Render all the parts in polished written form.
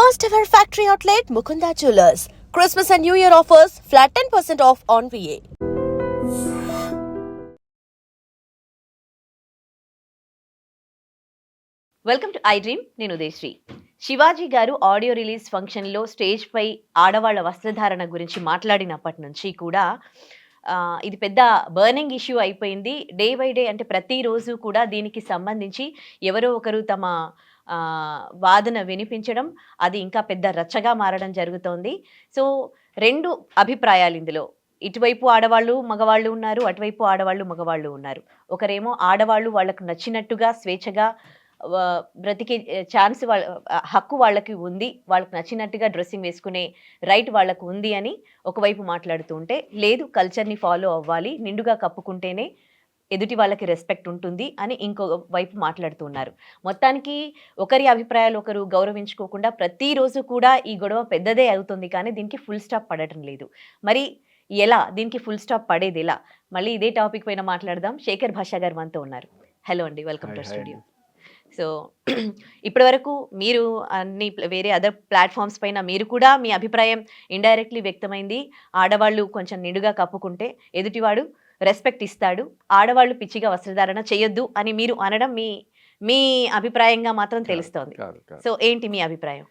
First ever factory outlet Mukunda Jewelers. Christmas and New Year offers flat 10% off on VA. Welcome to I dream. నేను ఉదయశ్రీ. శివాజీ గారు audio release ఫంక్షన్లో stage పై ఆడవాళ్ల వస్త్రధారణ గురించి మాట్లాడినప్పటి నుంచి కూడా ఇది పెద్ద బర్నింగ్ ఇష్యూ అయిపోయింది. డే బై డే అంటే ప్రతిరోజు కూడా దీనికి సంబంధించి ఎవరో ఒకరు తమ వాదన వినిపించడం, అది ఇంకా పెద్ద రచ్చగా మారడం జరుగుతోంది. సో రెండు అభిప్రాయాలు ఇందులో. ఇటువైపు ఆడవాళ్ళు మగవాళ్ళు ఉన్నారు, అటువైపు ఆడవాళ్ళు మగవాళ్ళు ఉన్నారు. ఒకరేమో ఆడవాళ్ళు వాళ్ళకు నచ్చినట్టుగా స్వేచ్ఛగా బ్రతికే ఛాన్స్ హక్కు వాళ్ళకి ఉంది, వాళ్ళకి నచ్చినట్టుగా డ్రెస్సింగ్ వేసుకునే రైట్ వాళ్ళకు ఉంది అని ఒకవైపు మాట్లాడుతూ ఉంటే, లేదు కల్చర్ని ఫాలో అవ్వాలి, నిండుగా కప్పుకుంటేనే ఎదుటి వాళ్ళకి రెస్పెక్ట్ ఉంటుంది అని ఇంకో వైపు మాట్లాడుతున్నారు. మొత్తానికి ఒకరి అభిప్రాయాలు ఒకరు గౌరవించుకోకుండా ప్రతిరోజు కూడా ఈ గొడవ పెద్దదే అవుతుంది, కానీ దీనికి ఫుల్ స్టాప్ పడటం లేదు. మరి ఎలా దీనికి ఫుల్ స్టాప్ పడేది ఎలా? మళ్ళీ ఇదే టాపిక్ పైన మాట్లాడదాం. శేఖర్ భాషా గారు మనతో ఉన్నారు. హలో అండి, వెల్కమ్ టు స్టూడియో. సో ఇప్పటి వరకు మీరు అన్ని వేరే అదర్ ప్లాట్ఫామ్స్ పైన మీరు కూడా మీ అభిప్రాయం ఇండైరెక్ట్లీ వ్యక్తమైంది. ఆడవాళ్ళు కొంచెం నిండుగా కప్పుకుంటే ఎదుటివాడు రెస్పెక్ట్ ఇస్తాడు, ఆడవాళ్ళు పిచ్చిగా వస్త్రధారణ చేయొద్దు అని మీరు అనడం మీ అభిప్రాయంగా మాత్రం తెలుస్తోంది. సో ఏంటి మీ అభిప్రాయం?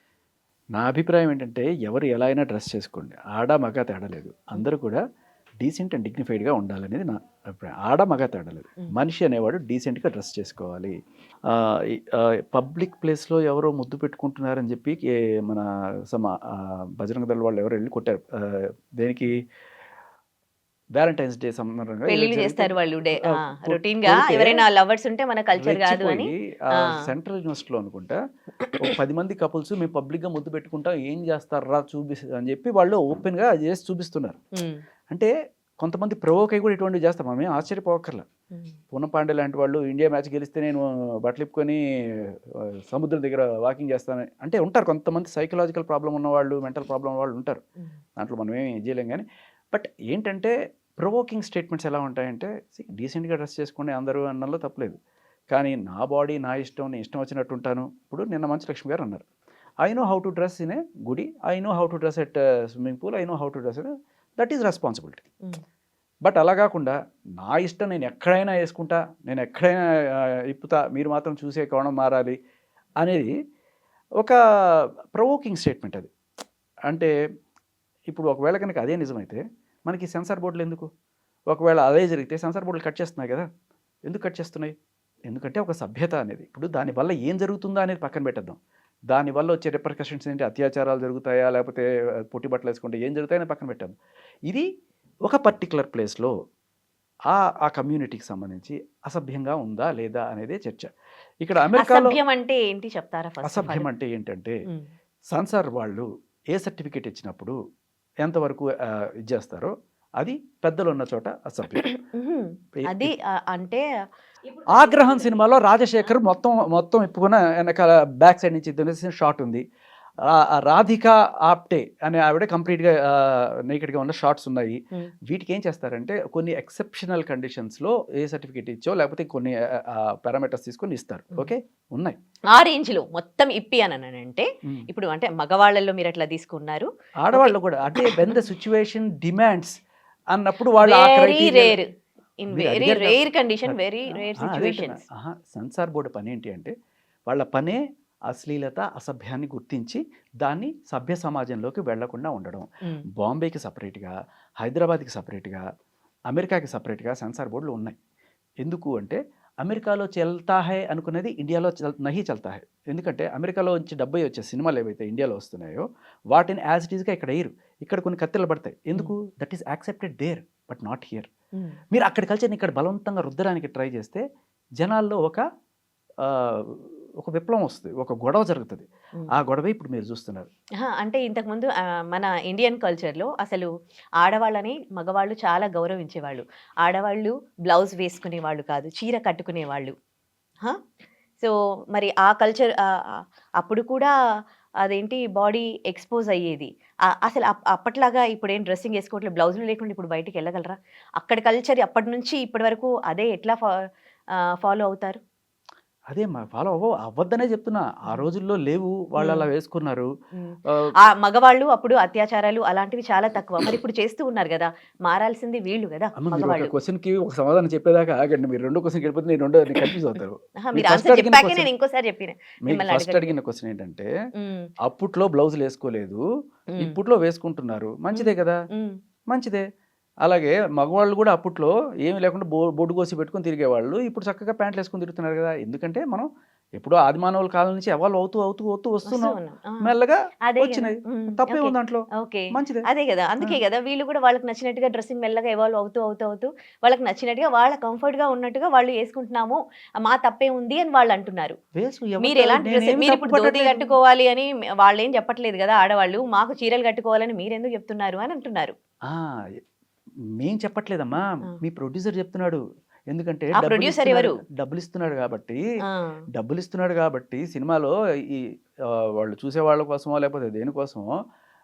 నా అభిప్రాయం ఏంటంటే, ఎవరు ఎలా అయినా డ్రెస్ చేసుకోండి, ఆడ మగ తేడా లేదు, అందరూ కూడా డీసెంట్ అండ్ డిగ్నిఫైడ్గా ఉండాలనేది నా అభిప్రాయం. ఆడ మగ తేడా లేదు, మనిషి అనేవాడు డీసెంట్గా డ్రెస్ చేసుకోవాలి. పబ్లిక్ ప్లేస్లో ఎవరో ముద్దు పెట్టుకుంటున్నారని చెప్పి మన బజరంగ దళ వాళ్ళు ఎవరు వెళ్ళి కొట్టారు. దేనికి? వ్యాలంటైన్స్ డే సందర్భంగా చేస్తారు వాళ్ళు రొటీన్ గా. ఎవరైనా లవర్స్ ఉంటే మన కల్చర్ కాదు అని సెంట్రల్ యూనివర్సిటీలో అనుకుంటా 10 మంది కపుల్స్ మేము పబ్లిక్ గా ముద్దు పెట్టుకుంటాం, ఏం చేస్తారా చూపిస్తారు అని చెప్పి వాళ్ళు ఓపెన్ గా చేసి చూపిస్తున్నారు. అంటే కొంతమంది ప్రవోక్ అయి కూడా ఇటువంటివి చేస్తాం, మనం ఏం ఆశ్చర్యపోకర్లా. పూనం పాండే లాంటి వాళ్ళు ఇండియా మ్యాచ్ గెలిస్తే నేను బట్టలిప్పుకొని సముద్రం దగ్గర వాకింగ్ చేస్తాను అంటే ఉంటారు. కొంతమంది సైకలాజికల్ ప్రాబ్లం ఉన్నవాళ్ళు, మెంటల్ ప్రాబ్లం వాళ్ళు ఉంటారు, దాంట్లో మనం ఏమి చేయలేం. కానీ బట్ ఏంటంటే ప్రొవోకింగ్ స్టేట్మెంట్స్ ఎలా ఉంటాయంటే, డీసెంట్గా డ్రెస్ చేసుకోండి అందరూ అన్నలో తప్పలేదు, కానీ నా బాడీ నా ఇష్టం, నేను ఇష్టం వచ్చినట్టు ఉంటాను. ఇప్పుడు నిన్న మంచు లక్ష్మి గారు అన్నారు, I know how to dress in a గుడి, I know how to dress at swimming pool, I know how to dress in, that is responsibility. But అలా కాకుండా నా ఇష్టం నేను ఎక్కడైనా వేసుకుంటా, నేను ఎక్కడైనా ఇప్పుతా, మీరు మాత్రం చూసే కోణం మారాలి అనేది ఒక ప్రొవోకింగ్ స్టేట్మెంట్. అది అంటే ఇప్పుడు ఒకవేళ కనుక అదే నిజమైతే మనకి సెన్సార్ బోర్డులు ఎందుకు? ఒకవేళ అదే జరిగితే సెన్సార్ బోర్డులు కట్ చేస్తున్నాయి కదా. ఎందుకు కట్ చేస్తున్నాయి? ఎందుకంటే ఒక సభ్యత అనేది, ఇప్పుడు దానివల్ల ఏం జరుగుతుందా అనేది పక్కన పెట్టేద్దాం. దానివల్ల వచ్చే రిపర్కషన్స్ ఏంటి? అత్యాచారాలు జరుగుతాయా, లేకపోతే పొట్టి బట్టలు వేసుకుంటే ఏం జరుగుతాయని పక్కన పెట్టాము. ఇది ఒక పర్టికులర్ ప్లేస్లో ఆ కమ్యూనిటీకి సంబంధించి అసభ్యంగా ఉందా లేదా అనేదే చర్చ. ఇక్కడ అమెరికాలో అంటే ఏంటి చెప్తారా? అసభ్యం అంటే ఏంటంటే, సెన్సార్ వాళ్ళు ఏ సర్టిఫికేట్ ఇచ్చినప్పుడు ఎంతవరకు ఇది చేస్తారో అది పెద్దలు ఉన్న చోట అసభ్యం. అది అంటే ఆగ్రహం సినిమాలో రాజశేఖర్ మొత్తం ఇప్పుకున్న వెనకాల బ్యాక్ సైడ్ నుంచి షాట్ ఉంది. రాధిక ఆప్టే అనే ఆవిడ కంప్లీట్గా నేకెడ్గా ఉన్న షార్ట్స్ ఉన్నాయి. వీటికి ఏం చేస్తారంటే, కొన్ని ఎక్సెప్షనల్ కండిషన్స్లో ఏ సర్టిఫికేట్ ఇచ్చో లేకపోతే కొన్ని పారామీటర్స్ తీసుకొని ఇస్తారు. ఓకే, ఉన్నాయి ఆ రేంజ్లో మొత్తం ఇప్పి అని అంటే. ఇప్పుడు అంటే మగవాళ్ళలో మీరు అట్లా తీసుకున్నారు, ఆడవాళ్ళు కూడా అంటే వెన్ ద సిచ్యువేషన్ డిమాండ్స్ అన్నప్పుడు వాళ్ళు సెన్సార్ బోర్డు పని ఏంటి అంటే, వాళ్ళ పనే అశ్లీలత, అసభ్యాన్ని గుర్తించి దాన్ని సభ్య సమాజంలోకి వెళ్లకుండా ఉండడం. బాంబేకి సపరేట్గా, హైదరాబాద్కి సపరేట్గా, అమెరికాకి సపరేట్గా సెన్సార్ బోర్డులు ఉన్నాయి. ఎందుకు అంటే, అమెరికాలో చల్తా హై అనుకునేది ఇండియాలో నహి చల్తా హై. ఎందుకంటే అమెరికాలో నుంచి 70 వచ్చే సినిమాలు ఏవైతే ఇండియాలో వస్తున్నాయో వాటిని యాజ్ ఇట్ ఈస్గా ఇక్కడ వేయరు. ఇక్కడ కొన్ని కత్తెలు పడతాయి. ఎందుకు? That is accepted there but not here. మీరు అక్కడ కల్చర్ని ఇక్కడ బలవంతంగా రుద్దడానికి ట్రై చేస్తే జనాల్లో ఒక విప్లవం వస్తుంది, ఒక గొడవ జరుగుతుంది. ఆ గొడవ ఇప్పుడు మీరు చూస్తున్నారు. అంటే ఇంతకుముందు మన ఇండియన్ కల్చర్లో అసలు ఆడవాళ్ళని మగవాళ్ళు చాలా గౌరవించేవాళ్ళు. ఆడవాళ్ళు బ్లౌజ్ వేసుకునేవాళ్ళు కాదు, చీర కట్టుకునేవాళ్ళు. సో మరి ఆ కల్చర్ అప్పుడు కూడా అదేంటి బాడీ ఎక్స్పోజ్ అయ్యేది. అసలు అప్పట్లాగా ఇప్పుడు ఏం డ్రెస్సింగ్ వేసుకోవట్లేదు, బ్లౌజులు లేకుండా ఇప్పుడు బయటికి వెళ్ళగలరా? అక్కడ కల్చర్ అప్పటి నుంచి ఇప్పటి వరకు అదే ఎట్లా ఫాలో అవుతారు? అదే ఫాలో అవ్వద్దనే చెప్తున్నా. ఆ రోజుల్లో లేవు. వాళ్ళు అలా వేసుకున్నారు. ఆహ్, ఆ మగవాళ్ళు అప్పుడు అత్యాచారాలు అలాంటివి చాలా తక్కువ. మరి ఇప్పుడు చేస్తూ ఉన్నారు గదా! మారాల్సింది వీళ్ళు గదా! అమ్మ మీరు ఒక మగవాళ్ళు. క్వెషన్‌కి ఒక సమాధానం చెప్పేదాకా ఆగండి. మీరు రెండో క్వెషన్‌కి వెళ్ళిపోతే నేను కన్‌ఫ్యూజ్ అవుతారు. అహా! మీరు మీరు ఫస్ట్ ఆన్సర్ అడిగిన చెప్పాకే క్వెషన్ నేను ఇంకోసారి చెప్పిన. మీకు మిమ్మల్ని ఫస్ట్ అడగట్లేదు. అడిగిన క్వెషన్ ఏంటంటే, హ్మ్. అప్పట్లో బ్లౌజులేసుకోలేదు. హ్మ్. ఇప్పట్లో వేసుకుంటున్నారు. మంచిదే హ్మ్. కదా! హ్మ్. మంచిదే. అలాగే మగవాళ్ళు గూడా అప్పట్లో ఏమి లేకుండా బొడ్డు కోసి పెట్టుకొని తిరిగేవాళ్ళు. ఇప్పుడు చక్కగా ప్యాంట్‌లేసుకొని తిరుగుతున్నారు గదా! ఎందుకంటే మనం ఎప్పుడో ఆదిమానవుల కాలం నుంచి ఎవాల్వ్ అవుతూ వస్తూ వస్తున్నాం. ఉన్నాం. ఆ! మెల్లగా అదే గదా! వచ్చినాయి. హ్మ్. ఓకే. తప్పేముంది దాంట్లో? ఓకే. మంచిదే. అదే గదా! ఆ! అందుకే గదా! వీళ్ళు గూడా వాళ్ళకి నచ్చినట్టుగా డ్రెసింగ్ మెల్లగా ఎవాల్వ్ అవుతూ వాళ్ళకి నచ్చినట్టుగా వాళ్ళ కంఫర్ట్‌గా ఉన్నట్టుగా వాళ్ళు యేసుకుంటున్నాము. మా తప్పేముంది అని వాళ్ళంటున్నారు. మీరెలాంటి డ్రెస్ నేనేమి తప్పు మీరిప్పుడు ధోతి పట్టట్లేదు. కట్టుకోవాలి అని వాళ్ళేం చెప్పట్లేదు గదా! ఆడవాళ్ళు. మాకు చీరలు కట్టుకోవాలని మీరెందుకు జెప్తున్నారు అని అంటున్నారు. ఆ! మేం చెప్పట్లేదమ్మా. ఆ! మీ ప్రొడ్యూసర్ చెప్తున్నాడు. ఎందుకంటే ఆ ప్రొడ్యూసర్ ఎవరు? డబ్బులిస్తున్నాడు గాబట్టి, ఆ! సినిమాలో ఈ వాళ్ళు చూసేవాళ్ళ కోసమో, లేకపోతే దేనికోసమో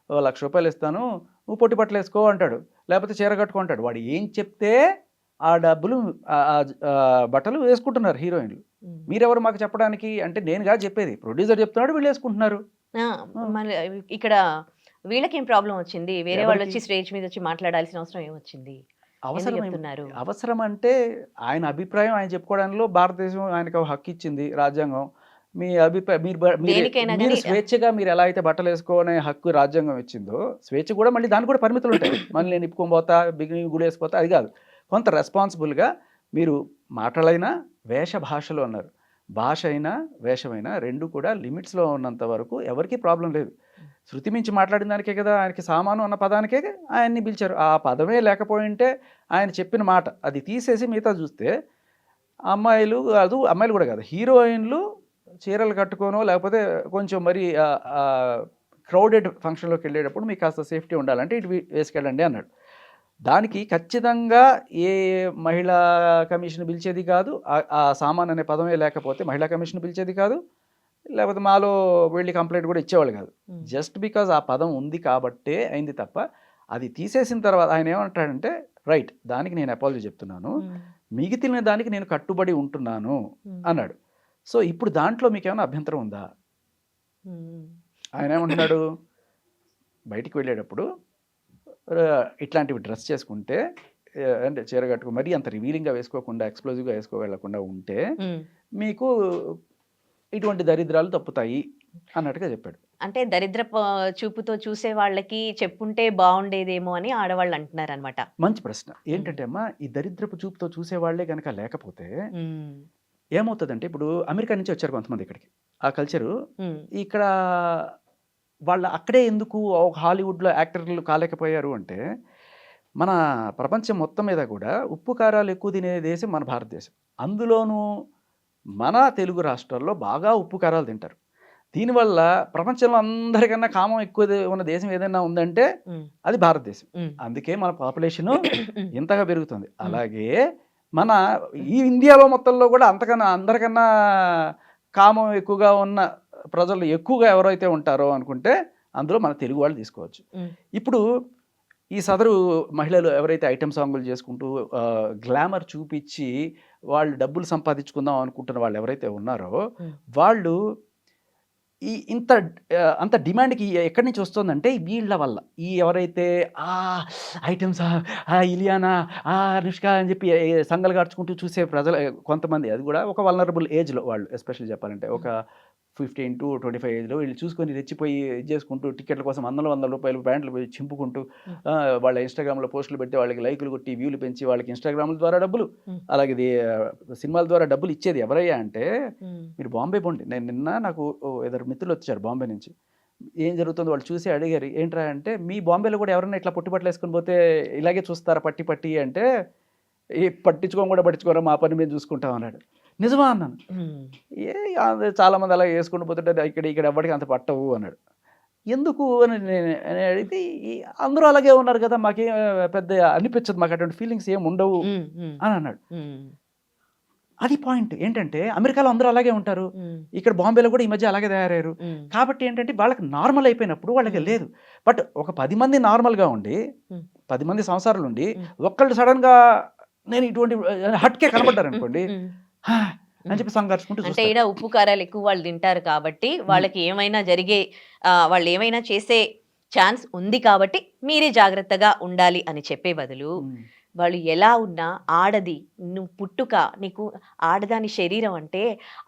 ఓ రూ. 1,00,000 ఇస్తాను. నువ్వు పొట్టి బట్టలేసుకో అంటాడు. లేకపోతే చీర కట్టుకో అంటాడు. వాడు ఏం చెప్తే ఆ డబ్బులు బట్టలు వేసుకుంటున్నారు హీరోయిన్‌లు. హ్మ్. మీరెవరు మాకు చెప్పడానికి? అంటే నేను కాదు చెప్పేది. ప్రొడ్యూసర్ చెప్తున్నాడు వీళ్ళేసుకుంటున్నారు. ఆ! ఆ! మళ్ళీ ఇక్కడ వీళ్ళకేం ప్రాబ్లమ్ వచ్చింది? వేరే ఎవరికి? వాళ్ళొచ్చి స్టేజ్ మీదొచ్చి మాట్లాడాల్సిన అవసరం ఏమొచ్చింది? ఎందుకు అవసరమేం జెప్తున్నారు? అవసరం అంటే ఆయన అభిప్రాయం ఆయన చెప్పుకోవడంలో భారతదేశం ఆయనకు హక్కిచ్చింది రాజ్యాంగం. మీ అభిప్రాయం మీరు బ మీరే దేనికైనా మీరు గాని స్వేచ్ఛగా మీరెలా అయితే బట్టలేసుకునే హక్కు రాజ్యాంగం ఇచ్చిందో, స్వేచ్ఛ కూడా మళ్ళీ దానికి కూడా పరిమితులుంటాయి. మళ్ళీ నేను ఇప్పుకొని పోతా, గుడేసిపోతా అది కాదు. కొంత రెస్పాన్సిబుల్‌గా మీరు మాటలైనా, వేష భాషలు అన్నారు. భాష అయినా, వేషమైనా 2 కూడా లిమిట్స్‌లో ఉన్నంత వరకు ఎవరికీ ప్రాబ్లమ్ లేదు. శృతి మించి మాట్లాడిన దానికే కదా! ఆయనకి సామాను అన్న పదానికే ఆయన్ని పిలిచారు. ఆ పదమే లేకపోయుంటే ఆయన చెప్పిన మాట అది తీసేసి మిగతాది చూస్తే అమ్మాయిలు కూడా కాదు. హీరోయిన్‌లు చీరలు కట్టుకోనో లేకపోతే కొంచెం మరి క్రౌడెడ్ ఫంక్షన్‌లోకెళ్ళేటప్పుడు మీకు కాస్త సేఫ్టీ ఉండాలంటే ఇటు వేసుకెళ్ళండి అన్నాడు. దానికి ఖచ్చితంగా ఏ మహిళా కమిషన్ పిలిచేది కాదు. ఆ సామాన్ అనే పదమే లేకపోతే మహిళా కమిషన్ పిలిచేది కాదు. లేకపోతే మాలో వెళ్లి కంప్లెయింట్ కూడా ఇచ్చేవాళ్ళు కాదు. హ్మ్. జస్ట్ బికాజ్ ఆ పదం ఉంది కాబట్టే అయింది తప్ప, అది తీసేసిన తర్వాత ఆయన ఏమంటాడంటే, రైట్ దానికి నేను అపాలజీ చెప్తున్నాను. హ్మ్. మిగిలిన దానికి నేను కట్టుబడి ఉంటున్నాను హ్మ్. అన్నాడు. సో, ఇప్పుడు దాంట్లో మీకేమైనా అభ్యంతరం ఉందా? హ్మ్. ఆయన ఏమంటున్నాడు, బయటికి వెళ్ళేటప్పుడు ఇట్లాంటివి డ్రెస్ చేసుకుంటే అంటే చీర కట్టుకో మరీ అంత రివీలింగ్‌గా వేసుకోకుండా, ఎక్స్‌ప్లోజివ్‌గా వెళ్ళకుండా ఉంటే హ్మ్. మీకు ఇటువంటి దరిద్రాలు తప్పుతాయి అన్నట్టుగా చెప్పాడు. అంటే దరిద్రపు చూపుతో చూసే వాళ్ళకి చెప్పుంటే బావుండేదేమో అని ఆడవాళ్ళు అంటున్నారనమాట. మంచి ప్రశ్న. హ్మ్. ఏంటంటే అమ్మా, ఈ దరిద్రపు చూపుతో చూసేవాళ్ళే గనక లేకపోతే హ్మ్. ఏమవుతదంటే, ఇప్పుడు అమెరికా నుంచి వచ్చారు కొంతమంది ఇక్కడికి. ఆ కల్చరు హ్మ్. ఇక్కడ వాళ్ళు అక్కడే ఎందుకు ఒక హాలీవుడ్‌లో యాక్టర్లు కాలేకపోయారు అంటే, మన ప్రపంచం మొత్తం మీద కూడా ఉప్పు, కారాలు ఎక్కువ తినే దేశం మన భారతదేశం. అందులోనూ మన తెలుగు రాష్ట్రాల్లో బాగా ఉప్పు, కారాలు తింటారు. దీనివల్ల ప్రపంచంలో అందరికన్నా కామం ఎక్కువ ఉన్న దేశం ఏదైనా ఉందంటే హ్మ్. అది భారతదేశం. హ్మ్. అందుకే మన పాపులేషను హ్మ్. ఇంతగా పెరుగుతుంది. హ్మ్. అలాగే మన ఈ ఇండియాలో మొత్తంలో కూడా అందరికన్నా కామం ఎక్కువగా ఉన్న ప్రజలు ఎక్కువగా ఎవరైతే ఉంటారో అనుకుంటే అందులో మన తెలుగు వాళ్ళు తీసుకోవచ్చు. హ్మ్. ఇప్పుడు ఈ సదరు మహిళలు ఎవరైతే ఐటెమ్ సాంగులు చేసుకుంటూ గ్లామర్ చూపిచ్చి వాళ్ళు డబ్బులు సంపాదించుకుందాం అనుకుంటున్న వాళ్ళు ఎవరైతే ఉన్నారో హ్మ్. వాళ్ళు ఈ ఇంత అంత డిమాండ్‌కి ఎక్కడి నుంచి వస్తుందంటే వీళ్ళ వల్ల. ఈ ఎవరైతే ఐటెమ్స్ ఇలియానా, అనుష్క అని చెప్పి సంగలు గార్చుకుంటూ చూసే ప్రజలు కొంతమంది అది కూడా ఒక వల్నరబుల్ ఏజ్‌లో వాళ్ళు ఎస్పెషల్లీ చెప్పాలంటే. ఒక 15-25 ఏజ్‌లో వీళ్ళు చూసుకొని రెచ్చిపోయి ఇది చేసుకుంటూ టికెట్ల కోసం వందల ప్యాంట్లు చింపుకుంటూ హ్మ్. వాళ్ళ ఇన్‌స్టాగ్రామ్‌లో పోస్టులు పెట్టి వాళ్ళకి లైకులు కొట్టి వ్యూలు పెంచి వాళ్ళకి ఇన్‌స్టాగ్రామ్‌ల ద్వారా డబ్బులు, హ్మ్. అలాగే సినిమాల ద్వారా డబ్బులు ఇచ్చేది ఎవరయ్యా అంటే హ్మ్. మీరు బాంబే పోండి. నేను నిన్న నాకు ఇద్దరు మిత్రులొచ్చారు బాంబే నుంచి. ఏం జరుగుతుందో వాళ్ళు చూసి అడిగారు. ఏంట్రా అంటే, "మీ బాంబేలో కూడా ఎవరైనా ఇట్లా పొట్టి బట్టలేసుకొని పోతే ఇలాగే చూస్తారా పట్టి పట్టి" అంటే, పట్టించుకోను కూడా పట్టించుకోరా మా పని మేము చూసుకుంటాం" అన్నాడు. నిజమా అన్నాను. హ్మ్. ఏ చాలామంది అలా యేసుకుంటూ పోతుంటే ఇక్కడ ఎవ్వడికి అంత పట్టవు అన్నాడు. ఎందుకు అని అడిగితే, "ఈ అందరూ అలాగే ఉన్నారు కదా! మాకేం పెద్ద అనిపించదు. మాకు అటువంటి ఫీలింగ్స్ ఏమి ఉండవు" హ్మ్. హ్మ్. అని అన్నాడు. హ్మ్. అది పాయింట్. ఏంటంటే అమెరికాలో అందరూ అలాగే ఉంటారు. హ్మ్. ఇక్కడ బాంబేలో కూడా ఈ మధ్య అలాగే తయారయ్యారు. హ్మ్. కాబట్టి ఏంటంటే వాళ్ళకి నార్మల్ అయిపోయినప్పుడు వాళ్ళకి హ్మ్. లేదు. బట్ ఒక 10 మంది నార్మల్‌గా ఉండి, హ్మ్. 10 మంది సంసారాలుండి, హ్మ్. ఒక్కళ్ళు సడెన్‌గా నేను ఇటువంటి హట్‌కే కనపడ్డారనుకోండి. హ్మ్. "హా! అని చెప్పి సంఘర్షుకుంటూ అంటే చూస్తారు. ఈడ ఉప్పు కారాలు ఎక్కువ వాళ్ళు తింటారు కాబట్టి వాళ్ళకి ఏమైనా జరిగే వాళ్ళు ఏమైనా చేసే ఛాన్స్ ఉంది కాబట్టి మీరే జాగ్రత్తగా ఉండాలి అని చెప్పే బదులు ఉమ్. వాళ్ళు ఎలా ఉన్నా ఆడది నువ్వు పుట్టుక నీకు ఆడదాని శరీరం అంటే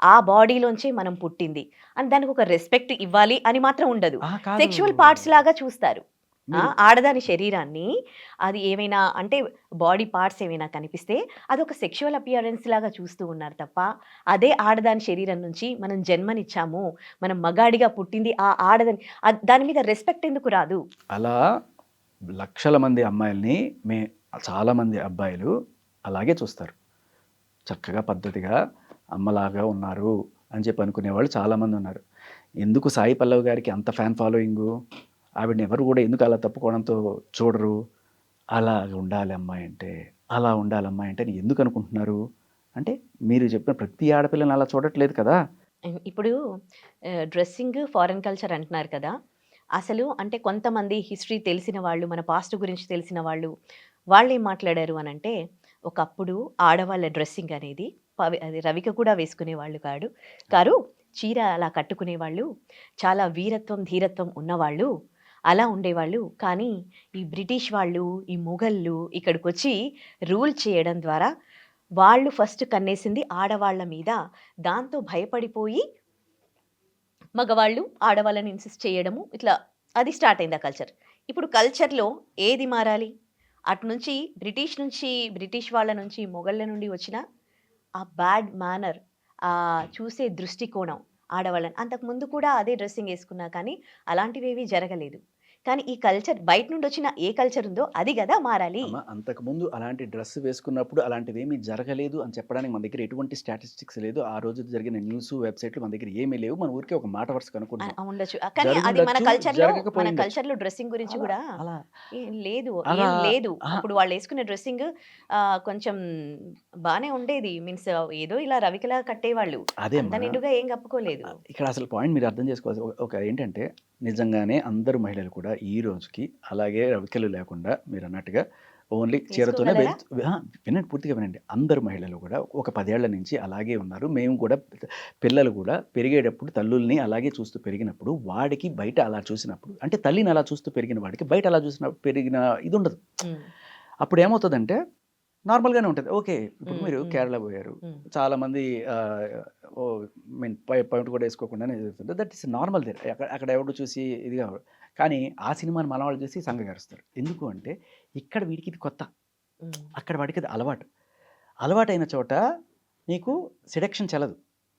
ఆ బాడీలోంచే మనం పుట్టింది అని దానికి ఒక రెస్పెక్ట్ ఇవ్వాలి అని మాత్రం ఉండదు. కాదు. సెక్షువల్ పార్ట్స్ లాగా చూస్తారు మీరు- ఆడదాని శరీరాన్ని. అది ఏమైనా అంటే బాడీ పార్ట్స్ ఏమైనా కనిపిస్తే అదొక సెక్షువల్ అపియరెన్స్ లాగా చూస్తూ ఉన్నారు తప్ప అదే ఆడదాని శరీరం నుంచి మనం జన్మనిచ్చాము, మనం మగాడిగా పుట్టింది ఆ ఆడదాని దాని మీద రెస్పెక్ట్ ఎందుకు రాదు? అలా లక్షల మంది అమ్మాయిల్ని చాలామంది అబ్బాయిలు అలాగే చూస్తారు. చక్కగా పద్ధతిగా అమ్మలాగా ఉన్నారు అని చెప్పి అనుకునేవాళ్ళు చాలామంది ఉన్నారు. ఎందుకు సాయి పల్లవి గారికి అంత ఫ్యాన్ ఫాలోయింగు? ఆవిడని ఎవరు కూడా ఎందుకు అలా తప్పుకోవడంతో చూడరు? అలా ఉండాలి అమ్మాయి అంటే, అలా ఉండాలి అమ్మాయి అంటే అని ఎందుకు అనుకుంటున్నారు? అంటే మీరు చెప్పిన ప్రతి ఆడపిల్లని అలా చూడట్లేదు కదా. ఇప్పుడు డ్రెస్సింగ్ ఫారెన్ కల్చర్ అంటున్నారు కదా. అసలు అంటే కొంతమంది హిస్టరీ తెలిసిన వాళ్ళు, మన పాస్ట్ గురించి తెలిసిన వాళ్ళు, వాళ్ళు ఏం మాట్లాడారు అని అంటే, ఒకప్పుడు ఆడవాళ్ళ డ్రెస్సింగ్ అనేది అది రవిక కూడా వేసుకునేవాళ్ళు కారు చీర అలా కట్టుకునేవాళ్ళు, చాలా వీరత్వం ధీరత్వం ఉన్నవాళ్ళు, అలా ఉండేవాళ్ళు. కానీ ఈ బ్రిటిష్ వాళ్ళు, ఈ మొఘళ్ళు ఇక్కడికి వచ్చి రూల్ చేయడం ద్వారా వాళ్ళు ఫస్ట్ కన్నేసింది ఆడవాళ్ళ మీద. దాంతో భయపడిపోయి మగవాళ్ళు ఆడవాళ్ళని ఇన్సిస్ట్ చేయడము, ఇట్లా అది స్టార్ట్ అయింది ఆ కల్చర్. ఇప్పుడు కల్చర్లో ఏది మారాలి? అటు నుంచి బ్రిటిష్ వాళ్ళ నుంచి మొఘళ్ళ నుండి వచ్చిన ఆ బ్యాడ్ మేనర్, ఆ చూసే దృష్టికోణం ఆడవాళ్ళని. అంతకుముందు కూడా అదే డ్రెస్సింగ్ వేసుకున్నా కానీ అలాంటివేవి జరగలేదు. కానీ ఈ కల్చర్ బయట నుండి వచ్చిన ఏ కల్చర్ ఉందో అది కదా మారాలి. అమ్మ, అంతకుముందు అలాంటి డ్రెస్ వేసుకున్నప్పుడు అలాంటివి ఏమీ జరగలేదు అని చెప్పడానికి మన దగ్గర ఎటువంటి స్టాటిస్టిక్స్ లేదు. ఆ రోజు జరిగిన న్యూస్ వెబ్సైట్లు మన దగ్గర ఏమీ లేవు. మన ఊరికే ఒక మాట వరుస కనుక్కుంటాం. ఉండొచ్చు కానీ అది మన కల్చర్లో డ్రెస్సింగ్ గురించి కూడా అలా లేదు, అలా- ఏం లేదు. ఆహా. అప్పుడు వాళ్ళు వేసుకునే డ్రెస్సింగ్ కొంచెం బానే ఉండేది. మీన్స్ ఏదో ఇలా రవికలా కట్టేవాళ్ళు, అదే అంత నిండుగా ఏం కప్పుకోలేదు. ఇక్కడ అసలు పాయింట్ మీరు అర్థం చేసుకోవాల్సి ఒక ఏంటంటే, నిజంగానే అందరు మహిళలు కూడా ఈ రోజుకి అలాగే రవికెలు లేకుండా మీరు అన్నట్టుగా ఓన్లీ చీరతోనే వినండి, పూర్తిగా వినండి. అందరు మహిళలు కూడా ఒక 10 ఏళ్ల నుంచి అలాగే ఉన్నారు. మేము కూడా పిల్లలు కూడా పెరిగేటప్పుడు తల్లుల్ని అలాగే చూస్తూ పెరిగినప్పుడు వాడికి బయట అలా చూసినప్పుడు, అంటే తల్లిని అలా చూస్తూ పెరిగిన వాడికి బయట అలా చూసినప్పుడు పెరిగిన ఇది ఉండదు. అప్పుడు ఏమవుతుందంటే నార్మల్గానే ఉంటుంది. ఓకే, ఇప్పుడు మీరు కేరళ పోయారు, చాలామంది పాయింట్ కూడా వేసుకోకుండానే జరుగుతుంది. That is normal there. అక్కడ ఎవరు చూసి ఇది కావాలి. కానీ ఆ సినిమాని మన వాళ్ళు చూసి సంఘగారుస్తారు. ఎందుకు అంటే ఇక్కడ వీడికి ఇది కొత్త, అక్కడ వాడికి అది అలవాటైన చోట నీకు సెడక్షన్ చెల్లదు,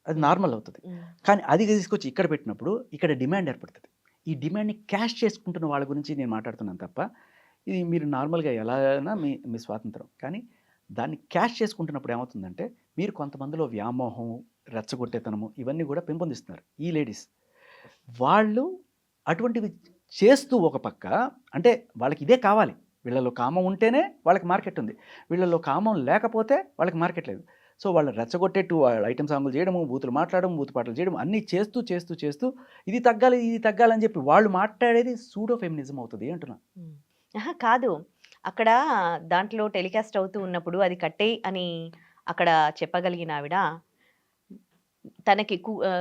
అది నార్మల్ అవుతుంది. కానీ అది తీసుకొచ్చి ఇక్కడ పెట్టినప్పుడు ఇక్కడ డిమాండ్ ఏర్పడుతుంది. ఈ డిమాండ్ని క్యాష్ చేసుకుంటున్న వాళ్ళ గురించి నేను మాట్లాడుతున్నాను తప్ప, ఇది మీరు నార్మల్గా ఎలా అయినా మీ స్వాతంత్రం. కానీ దాన్ని క్యాష్ చేసుకుంటున్నప్పుడు ఏమవుతుందంటే మీరు కొంతమందిలో వ్యామోహం, రెచ్చగొట్టేతనము ఇవన్నీ కూడా పెంపొందిస్తున్నారు ఈ లేడీస్. వాళ్ళు అటువంటివి చేస్తూ ఒక పక్క, అంటే వాళ్ళకి ఇదే కావాలి. వీళ్ళలో కామం ఉంటేనే వాళ్ళకి మార్కెట్ ఉంది, వీళ్ళలో కామం లేకపోతే వాళ్ళకి మార్కెట్ లేదు. సో వాళ్ళు రెచ్చగొట్టేట్టు వాళ్ళ ఐటమ్ సాంగులు చేయడము, బూతులు మాట్లాడడం, బూతు పాటలు చేయడం, అన్నీ చేస్తూ ఇది తగ్గాలని చెప్పి వాళ్ళు మాట్లాడేది సూడో ఫెమినిజం అవుతుంది అంటున్నా. కాదు, అక్కడ దాంట్లో టెలికాస్ట్ అవుతూ ఉన్నప్పుడు అది కట్టే అని అక్కడ చెప్పగలిగిన ఆవిడ తనకి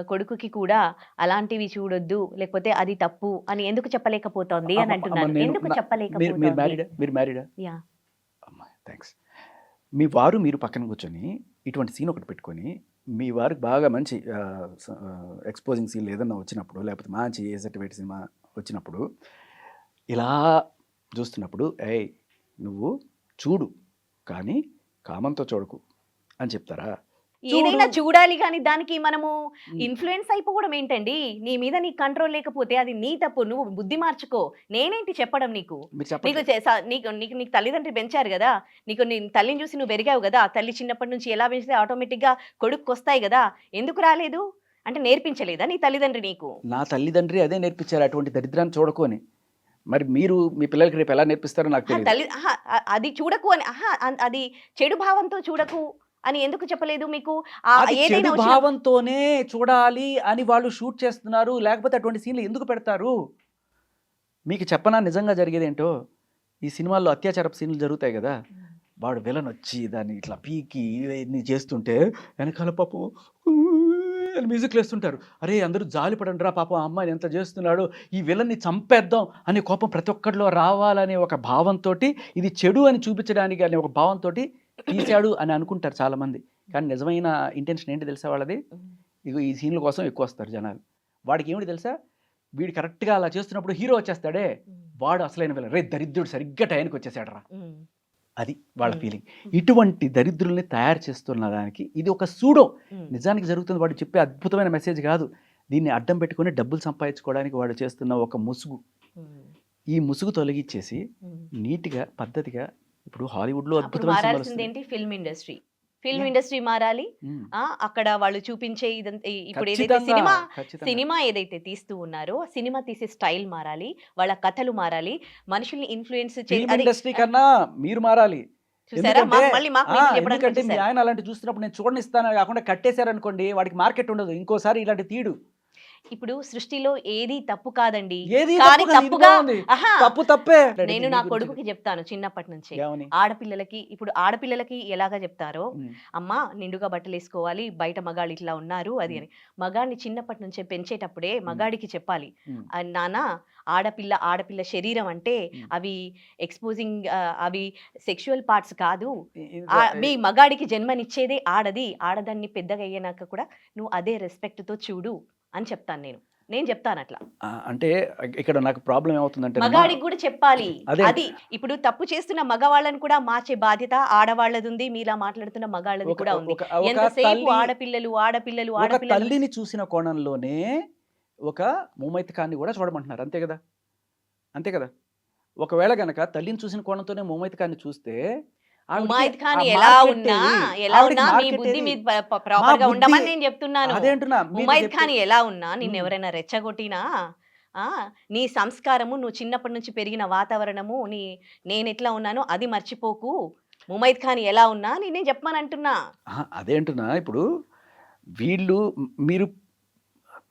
కొడుకుకి కూడా అలాంటివి చూడొద్దు, లేకపోతే అది తప్పు అని ఎందుకు చెప్పలేకపోతోంది అని అంటున్నాను. ఎందుకు చెప్పలేకపోతుంది? మీరు మ్యారీడా? యా. అమ్మా థ్యాంక్స్. మీ వారు మీరు పక్కన కూర్చొని ఇటువంటి సీన్ ఒకటి పెట్టుకొని, మీ వారికి బాగా మంచి ఎక్స్పోజింగ్ సీన్ ఏదన్నా వచ్చినప్పుడు, లేకపోతే మంచి ఏ సర్టిఫికేట్ సినిమా వచ్చినప్పుడు ఇలా చూస్తున్నప్పుడు, ఏయ్ నువ్వు చూడు కానీ కామంతో చూడకు అని చెప్తారా? ఏదైనా చూడాలి కానీ దానికి మనము ఇన్ఫ్లుయెన్స్ అయిపోవడం ఏంటండి? నీ మీద నీకు కంట్రోల్ లేకపోతే అది నీ తప్పు, నువ్వు బుద్ధి మార్చుకో. నేనేంటి చెప్పడం నీకు? నీకు తల్లిదండ్రి పెంచారు కదా, నీకు నీ తల్లిని చూసి నువ్వు పెరిగావు కదా, ఆ తల్లి చిన్నప్పటి నుంచి ఎలా పెంచితే ఆటోమేటిక్గా కొడుకు వస్తాయి కదా, ఎందుకు రాలేదు అంటే నేర్పించలేదా నీ తల్లిదండ్రి నీకు? నా తల్లిదండ్రి అదే నేర్పించారు, అటువంటి దరిద్రాన్ని చూడకు అని. మరి మీరు మీ పిల్లలకి రేపు ఎలా నేర్పిస్తారో నాకు తెలియదు. అది చూడకు అని, అది చెడు భావంతో చూడకు అని ఎందుకు చెప్పలేదు మీకు? చెడు భావంతోనే చూడాలి అని వాళ్ళు షూట్ చేస్తున్నారు, లేకపోతే అటువంటి సీన్లు ఎందుకు పెడతారు? మీకు చెప్పనా నిజంగా జరిగేది ఏంటో? ఈ సినిమాల్లో అత్యాచారపు సీన్లు జరుగుతాయి కదా, వాడు విలన్ వచ్చి దాన్ని ఇట్లా పీకి ఇవన్నీ చేస్తుంటే వెనకాల పాపం అని మ్యూజిక్లు వేస్తుంటారు. అరే అందరూ జాలి పడండి రా పాపం ఆ అమ్మాయిని ఎంత చేస్తున్నాడు, ఈ విలన్ని చంపేద్దాం అనే కోపం ప్రతి ఒక్కరిలో రావాలనే ఒక భావంతో, ఇది చెడు అని చూపించడానికి అనే ఒక భావంతో తీశాడు అని అనుకుంటారు చాలామంది. కానీ నిజమైన ఇంటెన్షన్ ఏంటి తెలుసా వాళ్ళది? ఇగో ఈ సీన్ల కోసం ఎక్కువ వస్తారు జనాలు. వాడికి ఏమిటి తెలుసా, వీడు కరెక్ట్గా అలా చేస్తున్నప్పుడు హీరో వచ్చేస్తాడే, వాడు అసలైన విలన్. రే దరిద్రుడు సరిగ్గా టైంకి వచ్చేసాడు రా, అది వాళ్ళ ఫీలింగ్. ఇటువంటి దరిద్రుల్ని తయారు చేస్తున్న దానికి ఇది ఒక సూడో. నిజానికి జరుగుతుంది వాడు చెప్పే అద్భుతమైన మెసేజ్ కాదు. దీన్ని అడ్డం పెట్టుకుని డబ్బులు సంపాదించుకోవడానికి వాడు చేస్తున్న ఒక ముసుగు. ఈ ముసుగు తొలగించేసి నీట్గా పద్ధతిగా, ఇప్పుడు హాలీవుడ్లో అద్భుతమైన ఫిల్మ్ ఇండస్ట్రీ మారాలి. అక్కడ వాళ్ళు చూపించే ఇదంతా ఇప్పుడు ఏదైతే సినిమా ఏదైతే తీస్తూ ఉన్నారో సినిమా తీసే స్టైల్ మారాలి, వాళ్ళ కథలు మారాలి, మనుషుల్ని ఇన్ఫ్లుయెన్స్ ఇండస్ట్రీ కన్నా మీరు మారాలి. చూసారా? ఎందుకంటే మీ ఆయన అలాంటి చూస్తున్నప్పుడు నేను చూడనిస్తాను కాకుండా కట్టేశారనుకోండి, వాడికి మార్కెట్ ఉండదు, ఇంకోసారి ఇలాంటి తీడు. ఇప్పుడు సృష్టిలో ఏది తప్పు కాదండి, ఏది కానీ తప్పుగా తప్పు తప్పే. నేను నా కొడుకుకి చెప్తాను చిన్నప్పటి నుంచి, ఆడపిల్లలకి ఎలాగా చెప్తారో, అమ్మా నిండుగా బట్టలు వేసుకోవాలి, బయట మగాళ్ళు ఇట్లా ఉన్నారు అది అని. మగాడిని చిన్నప్పటి నుంచే పెంచేటప్పుడే మగాడికి చెప్పాలి, నాన్న ఆడపిల్ల శరీరం అంటే అవి ఎక్స్పోజింగ్, అవి సెక్షువల్ పార్ట్స్ కాదు, మీ మగాడికి జన్మనిచ్చేదే ఆడదాన్ని పెద్దగా అయ్యాక కూడా నువ్వు అదే రెస్పెక్ట్ తో చూడు అని చెప్తాను. నేను చెప్తాను అట్లా. అంటే ఇక్కడ నాకు ప్రాబ్లం ఏమవుతుందంటే, మగాడికి కూడా చెప్పాలి. అది ఇప్పుడు తప్పు చేస్తున్న మగవాళ్ళని కూడా మార్చే బాధ్యత ఆడవాళ్ళది ఉంది, మీలా మాట్లాడుతున్న మగాళ్ళది కూడా ఉంది. ఎంతసేపు ఆడపిల్లలు తల్లిని చూసిన కోణంలోనే ఒక ముమైతకాన్ని కూడా చూడమంటున్నారు. అంతే కదా. ఒకవేళ గనక తల్లిని చూసిన కోణంతోనే ముమైతకాన్ని చూస్తే, ముమైత్ ఖాన్ ఎలా ఉన్నా మీ బుద్ధి మీ ప్రాపర్ గా ఉండమని నేను చెప్తున్నాను. ముమైత్ ఖాన్ ఎలా ఉన్నా నిన్ను ఎవరైనా రెచ్చగొట్టినా, నీ సంస్కారము, నువ్వు చిన్నప్పటి నుంచి పెరిగిన వాతావరణము, నేను ఎట్లా ఉన్నానో అది మర్చిపోకు. ముమైత్ ఖాన్ ఎలా ఉన్నా నేను చెప్పమని అంటున్నా. అదేంటున్నా, ఇప్పుడు వీళ్ళు మీరు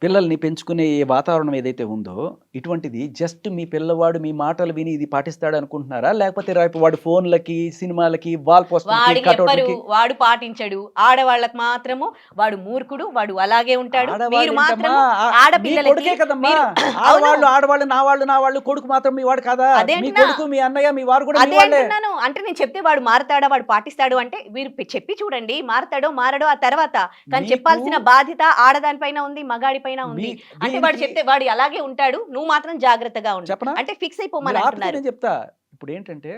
పిల్లల్ని పెంచుకునే వాతావరణం ఏదైతే ఉందో, ఇటువంటిది జస్ట్ మీ పిల్లవాడు మీ మాటలు విని ఇది పాటిస్తాడు అనుకుంటున్నారా? లేకపోతే రేపు వాడు ఫోన్లకి, సినిమాలకి, వాల్ పోస్టర్లకి వాడు పాటించడు, ఆడవాళ్ళకి మాత్రము వాడు మూర్ఖుడు, వాడు అలాగే ఉంటాడు. మీరు మాత్రం ఆడపిల్లలకి ఆడవాళ్ళు నా వాళ్ళు కొడుకు మాత్రం మీ వాడు కాదా? మీ కొడుకు, మీ అన్నయ్య, మీ వారు కూడా అదే అంటున్నాను. అంటే నేను చెప్తే వాడు మారతాడా, వాడు పాటిస్తాడు అంటే మీరు చెప్పి చూడండి, మారతాడో మారడో ఆ తర్వాత. కానీ చెప్పాల్సిన బాధ్యత ఆడదానిపైన ఉంది, మగాడి పైన ఉంది. అంటే వాడు చెప్తే వాడు అలాగే ఉంటాడు, నువ్వు మాత్రం జాగ్రత్తగా ఉండు అంటే ఫిక్స్ అయిపోమని అంటున్నారు. చెప్తా. ఇప్పుడు ఏంటంటే,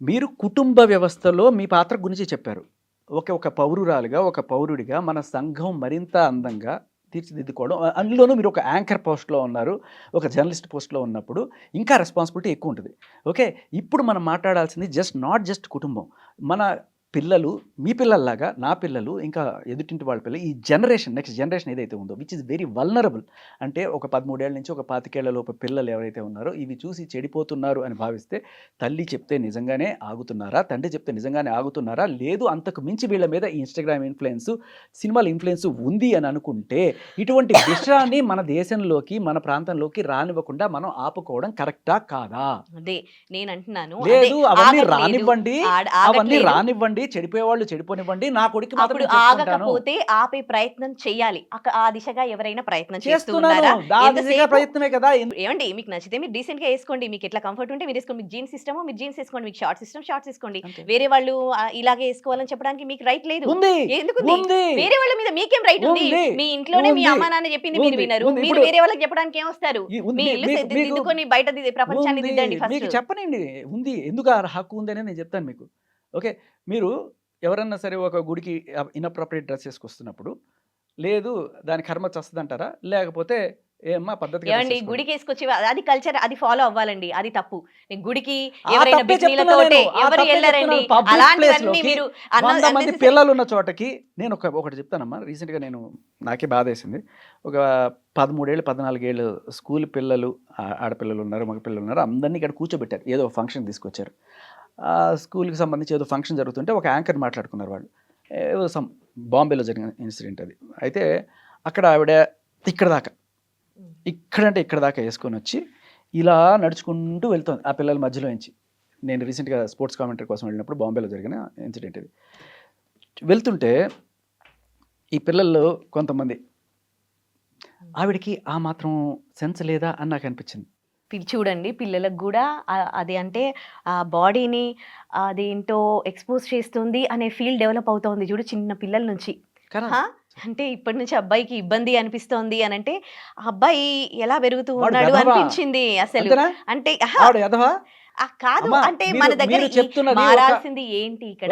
మీరు కుటుంబ వ్యవస్థలో మీ పాత్ర గురించి చెప్పారు. ఒక పౌరురాలుగా, ఒక పౌరుడిగా మన సంఘం మరింత అందంగా తీర్చిదిద్దుకోవడం, అందులోనూ మీరు ఒక యాంకర్ పోస్ట్లో ఉన్నారు, ఒక జర్నలిస్ట్ పోస్ట్లో ఉన్నప్పుడు ఇంకా రెస్పాన్సిబిలిటీ ఎక్కువ ఉంటుంది. ఓకే, ఇప్పుడు మనం మాట్లాడాల్సింది నాట్ జస్ట్ కుటుంబం, మన పిల్లలు, మీ పిల్లల్లాగా నా పిల్లలు, ఇంకా ఎదుటింటి వాళ్ళ పిల్లలు, ఈ నెక్స్ట్ జనరేషన్ ఏదైతే ఉందో, విచ్ ఇస్ వెరీ వల్నరబుల్. అంటే ఒక 13 ఏళ్ళ నుంచి ఒక 25 ఏళ్ల లోపు పిల్లలు ఎవరైతే ఉన్నారో, ఇవి చూసి చెడిపోతున్నారు అని భావిస్తే, తల్లి చెప్తే నిజంగానే ఆగుతున్నారా, తండ్రి చెప్తే నిజంగానే ఆగుతున్నారా, లేదు అంతకు మించి వీళ్ళ మీద ఇన్స్టాగ్రామ్ ఇన్ఫ్లుయెన్స్, సినిమాల ఇన్ఫ్లుయెన్స్ ఉంది అని అనుకుంటే, ఇటువంటి విషయాన్ని మన దేశంలోకి, మన ప్రాంతంలోకి రానివ్వకుండా మనం ఆపుకోవడం కరెక్టా కాదా? అదే నేను అంటున్నాను. లేదు, అవన్నీ రానివ్వండి, చెడిపోయే వాళ్ళు చెడిపోనివ్వండి, నా కొడుకు మాత్రం ఆగకపోతే ఆపే ప్రయత్నం చేయాలి. ఆ దిశగా ఎవరైనా ప్రయత్నం చేస్తున్నారా? ప్రయత్నమే కదా. ఏమండి, మీకు నచ్చితే మీరు డీసెంట్ గా వేసుకోండి, మీకు ఎట్లా కంఫర్ట్ ఉంటే మీరు వేసుకోండి. మీకు జీన్స్ ఇష్టమో మీరు జీన్స్ వేసుకోండి, మీకు షార్ట్స్ ఇష్టం షార్ట్స్ వేసుకోండి. వేరే వాళ్ళు ఇలాగే వేసుకోవాలని చెప్పడానికి మీకు రైట్ లేదు. ఎందుకు వేరే వాళ్ళ మీద మీకేం రైట్ ఉంది? మీ ఇంట్లోనే మీ అమ్మా నాన్న చెప్పింది మీరు వినరు, మీరు వేరే వాళ్ళకి చెప్పడానికి ఏం వస్తారు? మీ ఇల్లు దిద్దుకొని బయట ప్రపంచాన్ని దిద్దండి. ఫస్ట్ చెప్పనండి, ఉంది, ఎందుకు హక్కు ఉందని నేను చెప్తాను మీకు. ఓకే, మీరు ఎవరన్నా సరే ఒక గుడికి ఇన్అప్రోప్రియేట్ డ్రెస్ వేసుకొస్తున్నప్పుడు, లేదు దాని కర్మ చస్తుందంటారా, లేకపోతే ఏమ్మా పద్ధతి గుడికి వేసుకొచ్చి అది కల్చర్, అది ఫాలో అవ్వాలండి, అది తప్పు. గుడికి ఎవరైనా బికినీలతోటే ఎవరు వెళ్ళరండి, అలాంటివన్నీ మీరు 100 మంది పిల్లలు ఉన్న చోటకి. నేను ఒకటి చెప్తానమ్మా, రీసెంట్గా నాకే బాధ వేసింది. ఒక 13 ఏళ్ళు 14 ఏళ్ళు స్కూల్ పిల్లలు, ఆడపిల్లలు ఉన్నారు, మగ పిల్లలు ఉన్నారు, అందరినీ ఇక్కడ కూర్చోబెట్టారు, ఏదో ఫంక్షన్ తీసుకొచ్చారు. స్కూల్కి సంబంధించి ఏదో ఫంక్షన్ జరుగుతుంటే ఒక యాంకర్ మాట్లాడుకున్నారు వాళ్ళు, ఏదో బాంబేలో జరిగిన ఇన్సిడెంట్ అది. అయితే అక్కడ ఆవిడ ఇక్కడ దాకా వేసుకొని వచ్చి ఇలా నడుచుకుంటూ వెళ్తుంది ఆ పిల్లల మధ్యలో నుంచి. నేను రీసెంట్గా స్పోర్ట్స్ కామెంటరీ కోసం వెళ్ళినప్పుడు బాంబేలో జరిగిన ఇన్సిడెంట్ ఇది. వెళ్తుంటే ఈ పిల్లల్లో కొంతమంది ఆవిడకి ఆ మాత్రం సెన్స్ లేదా అని నాకు అనిపించింది. చూడండి పిల్లలకు కూడా అది అంటే ఆ బాడీని అదేంటో ఎక్స్పోజ్ చేస్తుంది అనే ఫీల్ డెవలప్ అవుతోంది చూడు చిన్న పిల్లల నుంచి. కదా హా? అంటే ఇప్పటి నుంచి అబ్బాయికి ఇబ్బంది అనిపిస్తోంది అని అంటే ఆ అబ్బాయి ఎలా పెరుగుతూ వాడు ఉన్నాడు వెధవా? అనిపించింది అసలు. అంతేనా? అంటే ఆహా, ఆవిడ ఎదవా? కాదు అమ్మా, అంటే మీరు- మన దగ్గర మీరు చెప్తున్నది మారాల్సింది ఏంటి ఇక్కడ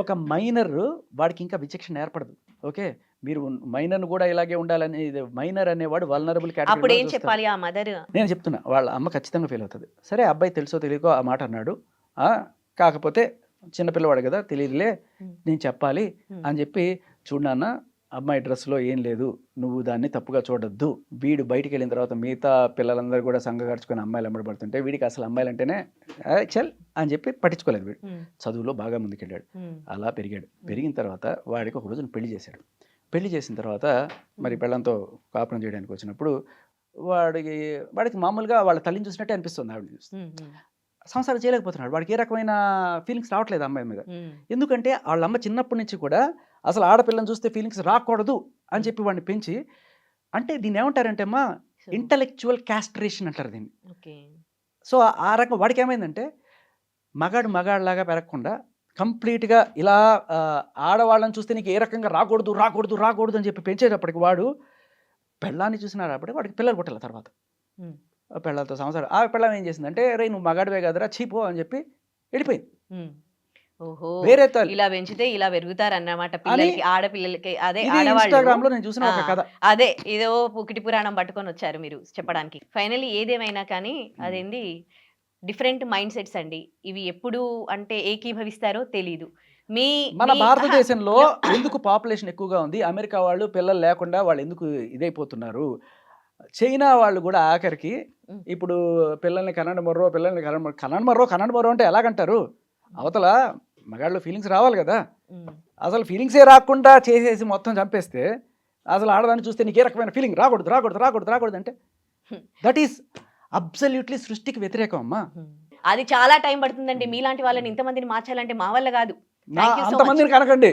ఒక మైనర్ వాడికి ఇంకా విచక్షణ ఏర్పడదు. ఓకే, మీరు మైనర్ కూడా ఇలాగే ఉండాలని, మైనర్ అనేవాడు వల్నరబుల్ అప్పుడు కేటగిరీ. ఏం చెప్పాలి ఆ మదర్? నేను చెప్తున్నా వాళ్ళ అమ్మ ఖచ్చితంగా ఫీల్ అవుతుంది. సరే అబ్బాయి తెలుసో తెలియకో ఆ మాట అన్నాడు, కాకపోతే చిన్నపిల్లవాడు కదా తెలియదులే, నేను చెప్పాలి అని చెప్పి, చూడు నాన్న అమ్మాయి డ్రెస్లో ఏం లేదు, నువ్వు దాన్ని తప్పుగా చూడొద్దు. వీడు బయటికి వెళ్ళిన తర్వాత మిగతా పిల్లలందరూ కూడా సంఘగర్చుకుని అమ్మాయిలు అమ్మడబడుతుంటే వీడికి అసలు అమ్మాయిలు అంటేనే చల్ అని చెప్పి పట్టించుకోలేదు. వీడు చదువులో బాగా ముందుకెళ్ళాడు, అలా పెరిగాడు. పెరిగిన తర్వాత వాడికి ఒక రోజున పెళ్లి చేశాడు. పెళ్లి చేసిన తర్వాత మరి పెళ్ళంతో కాపురం చేయడానికి వచ్చినప్పుడు వాడికి మామూలుగా వాళ్ళ తల్లిని చూసినట్టే అనిపిస్తుంది, ఆవిడని చూస్తే. సంసారం చేయలేకపోతున్నాడు. వాడికి ఏ రకమైన ఫీలింగ్స్ రావట్లేదు అమ్మాయి మీద. ఎందుకంటే వాళ్ళ అమ్మ చిన్నప్పటి నుంచి కూడా అసలు ఆడపిల్లని చూస్తే ఫీలింగ్స్ రాకూడదు అని చెప్పి వాడిని పెంచి, అంటే దీన్ని ఏమంటారంటే అమ్మా ఇంటలెక్చువల్ క్యాస్ట్రేషన్ అంటారు దీన్ని. సో ఆ రకం వాడికి ఏమైందంటే మగాడిలాగా పెరగకుండా కంప్లీట్గా ఇలా ఆడవాళ్ళని చూస్తే నీకు ఏ రకంగా రాకూడదు రాకూడదు రాకూడదు అని చెప్పి పెంచేటప్పటికి వాడు పెళ్ళాన్ని చూసినాడప్పటికి వాడికి పిల్లలు పుట్టాల. తర్వాత పెళ్ళాలతో సంవత్సరం ఆ పెళ్ళం ఏం చేసిందంటే, రే నువ్వు మగాడివే కదరా చీపో అని చెప్పి వెళ్ళిపోయింది. ఓహో, వేరే తల్లి ఇలా పెంచితే ఇలా పెరుగుతారన్నమాట పిల్లలకి, ఆడపిల్లలకి. అదే ఇన్స్టాగ్రామ్ లో ఆడవాళ్ళు నేను చూసిన ఒక కథ. అదే ఏదో పుకిటి పురాణం పట్టుకొని వచ్చారు మీరు చెప్పడానికి. ఫైనల్లీ ఏదేమైనా కానీ అదేంది డిఫరెంట్ మైండ్ సెట్స్ అండి ఇవి. ఎప్పుడు అంటే ఏకీభవిస్తారో తెలీదు. మన భారతదేశంలో ఎందుకు పాపులేషన్ ఎక్కువగా ఉంది, అమెరికా వాళ్ళు పిల్లలు లేకుండా వాళ్ళు ఎందుకు ఇదైపోతున్నారు, చైనా వాళ్ళు కూడా ఆఖరికి ఇప్పుడు పిల్లల్ని కనండి మర్రో అంటే ఎలాగంటారు, అవతల మగాళ్ళు ఫీలింగ్స్ రావాలి కదా, అసలు ఫీలింగ్సే రాకుండా చేసేసి మొత్తం చంపేస్తే అసలు ఆడదాన్ని చూస్తే నీకు ఏ రకమైన ఫీలింగ్ రాకూడదు రాకూడదు రాకూడదు రాకూడదు అంటే దట్ ఈస్ అబ్సల్యూట్లీ సృష్టికి వ్యతిరేకం అమ్మా. అది చాలా టైం పడుతుందండి. మీలాంటి వాళ్ళని ఇంతమందిని మార్చాలంటే మా వల్ల కాదు. అంతమందిని కనకండి.